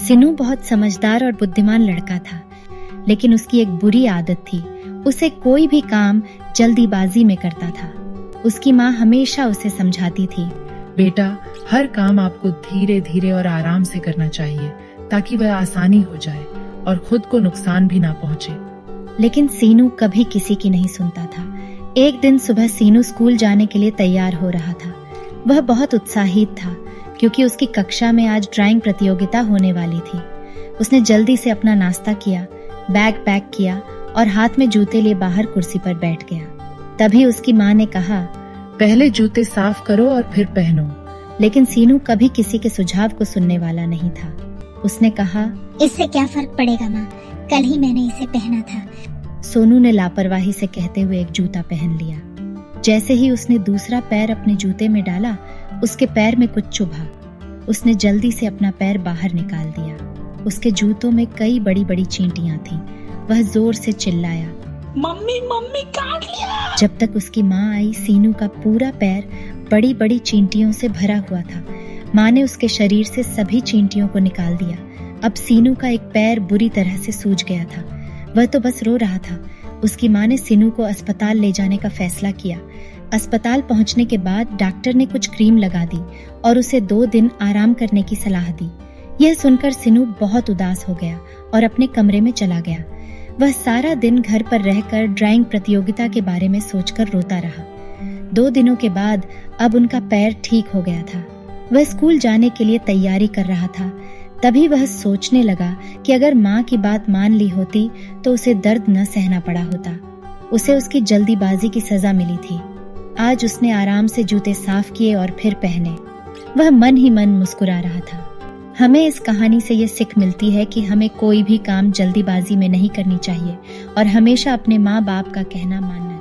सिनू बहुत समझदार और बुद्धिमान लड़का था, लेकिन उसकी एक बुरी आदत थी। उसे कोई भी काम जल्दीबाजी में करता था। उसकी माँ हमेशा उसे समझाती थी, बेटा, हर काम आपको धीरे धीरे और आराम से करना चाहिए ताकि वह आसानी हो जाए और खुद को नुकसान भी ना पहुंचे। लेकिन सीनू कभी किसी की नहीं सुनता था। एक दिन सुबह सीनू स्कूल जाने के लिए तैयार हो रहा था। वह बहुत उत्साहित था क्योंकि उसकी कक्षा में आज ड्राइंग प्रतियोगिता होने वाली थी। उसने जल्दी से अपना नाश्ता किया, बैग पैक किया और हाथ में जूते लिए बाहर कुर्सी पर बैठ गया। तभी उसकी माँ ने कहा, पहले जूते साफ करो और फिर पहनो। लेकिन सीनू कभी किसी के सुझाव को सुनने वाला नहीं था। उसने कहा, इससे क्या फर्क पड़ेगा माँ, कल ही मैंने इसे पहना था। सोनू ने लापरवाही से कहते हुए एक जूता पहन लिया। जैसे ही उसने दूसरा पैर अपने जूते में डाला, उसके पैर में कुछ चुभा। उसने जल्दी से अपना पैर बाहर निकाल दिया। उसके जूतों में कई बड़ी बड़ी चींटियां थीं। वह जोर से चिल्लाया, मम्मी मम्मी काट लिया। जब तक उसकी माँ आई, सीनू का पूरा पैर बड़ी बड़ी चींटियों से भरा हुआ था। माँ ने उसके शरीर से सभी चींटियों को निकाल दिया। अब सीनू का एक पैर बुरी तरह से सूज गया था। वह तो बस रो रहा था। उसकी माँ ने सीनू को अस्पताल ले जाने का फैसला किया। अस्पताल पहुंचने के बाद डॉक्टर ने कुछ क्रीम लगा दी और उसे 2 दिन आराम करने की सलाह दी। यह सुनकर सीनू बहुत उदास हो गया और अपने कमरे में चला गया। वह सारा दिन घर पर रहकर ड्राइंग प्रतियोगिता के बारे में सोचकर रोता रहा। 2 दिनों के बाद अब उनका पैर ठीक हो गया था। वह स्कूल जाने के लिए तैयारी कर रहा था। तभी वह सोचने लगा कि अगर माँ की बात मान ली होती तो उसे दर्द न सहना पड़ा होता। उसे उसकी जल्दीबाजी की सजा मिली थी। आज उसने आराम से जूते साफ किए और फिर पहने। वह मन ही मन मुस्कुरा रहा था। हमें इस कहानी से ये सीख मिलती है कि हमें कोई भी काम जल्दीबाजी में नहीं करनी चाहिए और हमेशा अपने माँ बाप का कहना मानना